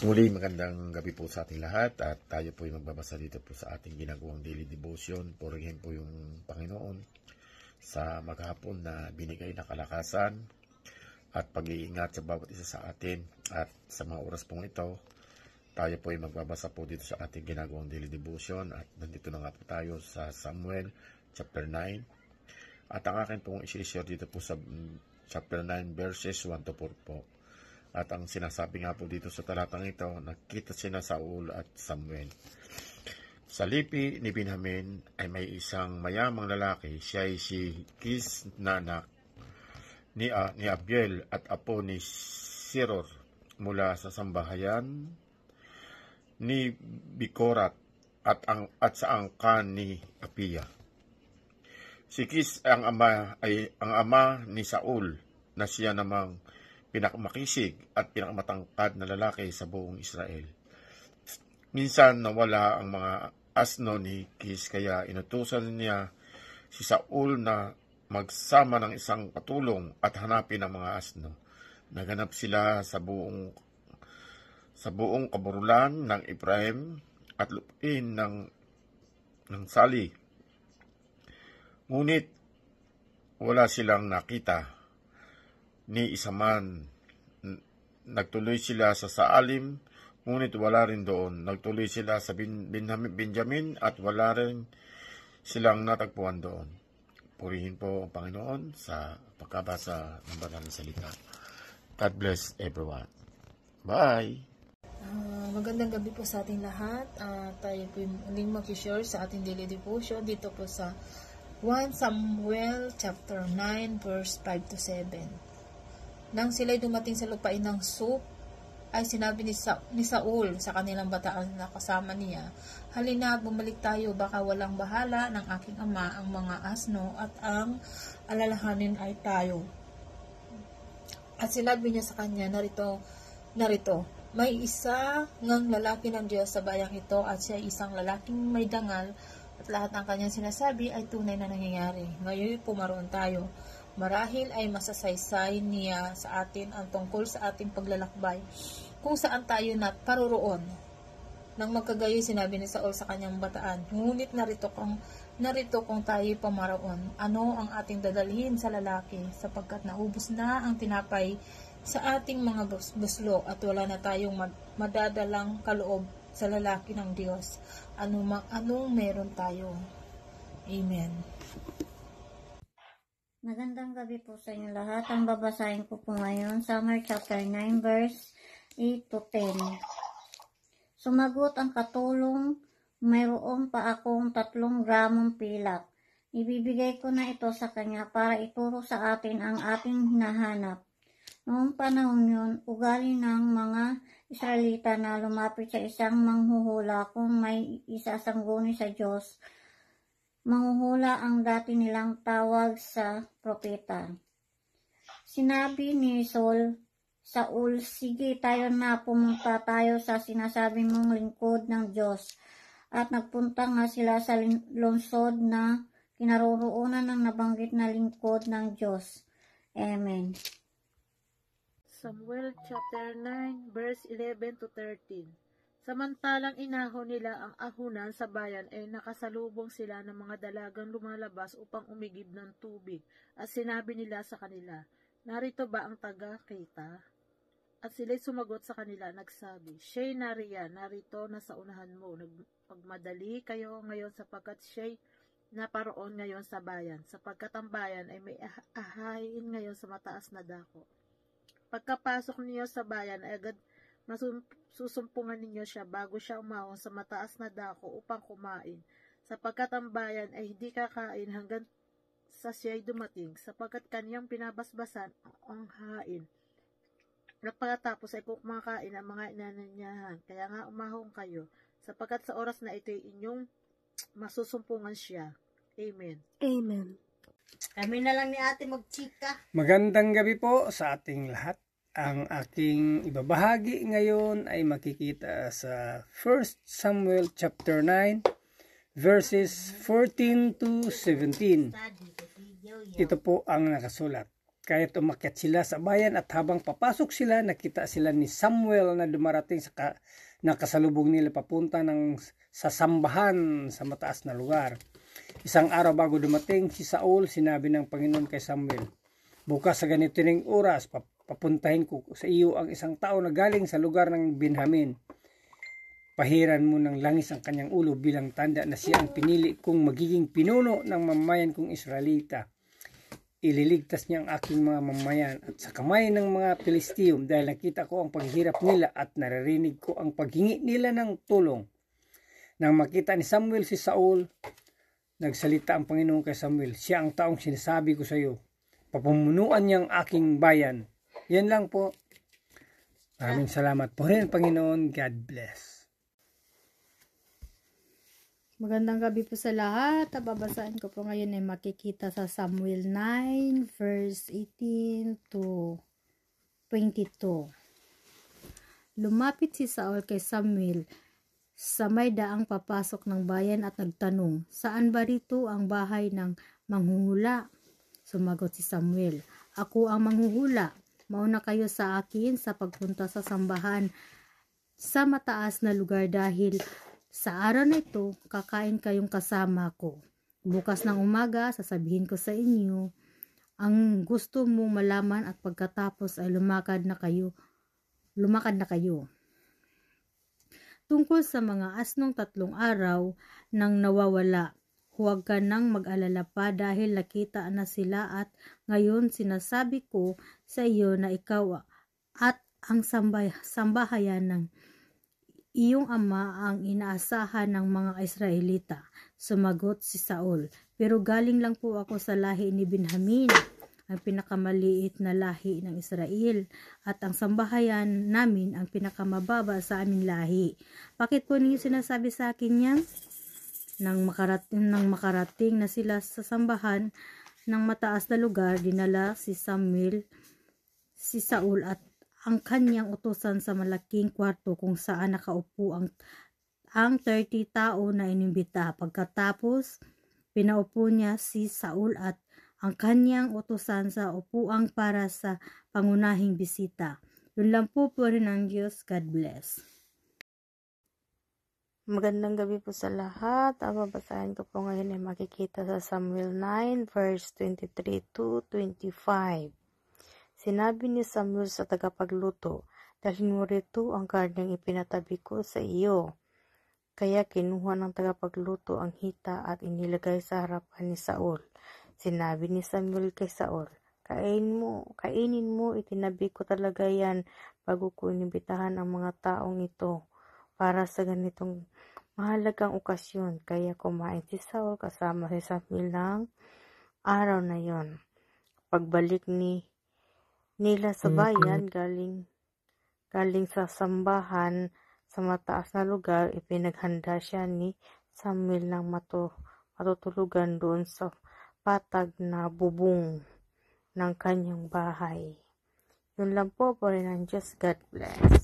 Muli, magandang gabi po sa ating lahat at tayo po ay magbabasa dito po sa ating ginagawang daily devotion. Purihin po yung Panginoon sa maghapon na binigay na kalakasan at pag-iingat sa bawat isa sa atin. At sa mga oras pong ito, tayo po ay magbabasa po dito sa ating ginagawang daily devotion at nandito na nga po tayo sa Samuel chapter 9. At ang akin pong isi-share dito po sa chapter 9 verses 1 to 4 po. At ang sinasabi nga po dito sa talatang ito, nakita sina Saul at Samuel. Sa lipi ni Benjamin ay may isang mayamang lalaki, siya ay si Kis na anak ni Abiel at apo ni Siror mula sa sambahayan ni Bikorat at sa angkan ni Apia. Si Kis ang ama ni Saul na siya namang pinakamakisig at pinakamatangkad na lalaki sa buong Israel. Minsan nawala ang mga asno ni Kis kaya inutusan niya si Saul na magsama ng isang katulong at hanapin ang mga asno. Naganap sila sa buong kaburulan ng Ephraim at lupain ng Sali. Ngunit wala silang nakita ni isa man. Nagtuloy sila sa Saalim, ngunit wala rin doon. Nagtuloy sila sa Benjamin at wala rin silang natagpuan doon. Purihin po ang Panginoon sa pagkabasa ng banal na salita. God bless everyone. Bye! Magandang gabi po sa ating lahat. Tayo po muling mag-share sa ating daily devotion dito po sa 1 Samuel chapter 9 verse 5 to 7. Nang sila'y dumating sa lupain ng Suf, ay sinabi ni Saul sa kanilang bataan na kasama niya, "Halina, bumalik tayo, baka walang bahala ng aking ama ang mga asno at ang alalahanin ay tayo." At sinabi niya sa kanya, narito, may isa ngang lalaki ng Diyos sa bayang ito at siya isang lalaking may dangal at lahat ng kanyang sinasabi ay tunay na nangyayari. Ngayon pumaroon tayo. Marahil ay masasaysay niya sa atin ang tungkol sa ating paglalakbay, kung saan tayo paruroon. Nang magkagayoy, sinabi ni Saul sa kanyang bataan, "Ngunit narito kung tayo pamaroon, ano ang ating dadalhin sa lalaki, sapagkat naubos na ang tinapay sa ating mga buslo at wala na tayong madadalang kaloob sa lalaki ng Diyos. Anong meron tayo?" Amen. Magandang gabi po sa inyo lahat. Ang babasahin ko po ngayon, Samuel chapter 9 verse 8 to 10. Sumagot ang katulong, "Mayroon pa akong 3 gramong pilak. Ibibigay ko na ito sa kanya para ituro sa atin ang ating hinahanap." Noong panahon yun, ugali ng mga Israelita na lumapit sa isang manghuhula kung may isasangguni sa Diyos. Manghuhula ang dati nilang tawag sa propeta. Sinabi ni Saul, "Sige, tayo na, pumunta tayo sa sinasabi mong lingkod ng Diyos." At nagpunta nga sila sa lungsod na kinaroroonan ng nabanggit na lingkod ng Diyos. Amen. Samuel chapter 9 verse 11 to 13. Samantalang inahon nila ang ahunan sa bayan ay nakasalubong sila ng mga dalagang lumalabas upang umigib ng tubig at sinabi nila sa kanila, "Narito ba ang taga-kita?" At sila'y sumagot sa kanila, nagsabi, "Siya'y nariyan, narito na sa unahan mo. Nagpagmadali kayo ngayon sapagkat siya'y naparoon ngayon sa bayan, sapagkat ang bayan ay may ahain ngayon sa mataas na dako. Pagkapasok niyo sa bayan ay agad susumpungan ninyo siya bago siya umahon sa mataas na dako upang kumain, sapagkat ang bayan ay hindi kakain hanggang sa siya'y dumating, sapagkat kanyang pinabasbasan ang hain. At pagkatapos ay kumakain ang mga inananyahan, kaya nga umahon kayo, sapagkat sa oras na ito ay inyong masusumpungan siya." Amen. Amen. Kami na lang ni ate magchika. Magandang gabi po sa ating lahat. Ang aking ibabahagi ngayon ay makikita sa 1 Samuel chapter 9 verses 14 to 17. Ito po ang nakasulat. kaya't umakyat sila sa bayan at habang papasok sila, nakita sila ni Samuel na dumarating sa nakasalubong nila papunta sa sambahan sa mataas na lugar. Isang araw bago dumating si Saul, sinabi ng Panginoon kay Samuel, bukas sa ganito ning oras, papuntahin ko sa iyo ang isang tao na galing sa lugar ng Benjamin. Pahiran mo ng langis ang kanyang ulo bilang tanda na siya ang pinili kong magiging pinuno ng mamayan kong Israelita. Ililigtas niya ang aking mga mamayan at sa kamay ng mga Pilistiyum dahil nakita ko ang paghihirap nila at naririnig ko ang paghingi nila ng tulong. Nang makita ni Samuel si Saul, nagsalita ang Panginoon kay Samuel, siya ang taong sinasabi ko sa iyo. Papumunuan niya ang aking bayan. Yan lang po. Maraming salamat po rin, Panginoon. God bless. Magandang gabi po sa lahat. Babasahin ko po ngayon ay makikita sa Samuel 9 verse 18 to 22. Lumapit si Saul kay Samuel sa may daang papasok ng bayan at nagtanong, saan ba rito ang bahay ng manghuhula? Sumagot si Samuel, ako ang manghuhula. Mauna kayo sa akin sa pagpunta sa sambahan sa mataas na lugar dahil sa araw na ito, kakain kayong kasama ko. Bukas ng umaga, sasabihin ko sa inyo ang gusto mong malaman at pagkatapos ay lumakad na kayo. Tungkol sa mga asnong 3 araw nang nawawala, huwag ka nang mag-alala pa dahil nakita na sila at ngayon sinasabi ko sa iyo na ikaw at ang sambahayan ng iyong ama ang inaasahan ng mga Israelita. Sumagot si Saul, pero galing lang po ako sa lahi ni Benjamin, ang pinakamaliit na lahi ng Israel, at ang sambahayan namin ang pinakamababa sa aming lahi. Bakit po ninyo sinasabi sa akin yan? Nang makarating na sila sa sambahan ng mataas na lugar, dinala si Samuel si Saul at ang kanyang utusan sa malaking kwarto kung saan nakaupo ang 30 tao na inimbita. Pagkatapos, pinaupo niya si Saul at ang kanyang utusan sa upuang para sa pangunahing bisita. Yun lang po rin ng Diyos. God bless. Magandang gabi po sa lahat. Ang babasahin ko po ngayon ay makikita sa Samuel 9 verse 23 to 25. Sinabi ni Samuel sa tagapagluto, dalhin mo rito ang karneng ipinatabi ko sa iyo. Kaya kinuha ng tagapagluto ang hita at inilagay sa harapan ni Saul. Sinabi ni Samuel kay Saul, kainin mo, itinabi ko talaga yan bago ko inimbitahan ang mga taong ito para sa ganitong mahalagang okasyon. Kaya kumain si Saul kasama si Samuel ng araw na yon. Pagbalik nila sa bayan, galing sa sambahan sa mataas na lugar, ipinaghanda siya ni Samuel ng matutulugan doon sa patag na bubong ng kanyang bahay. Yun lang po rin ang Diyos. God bless.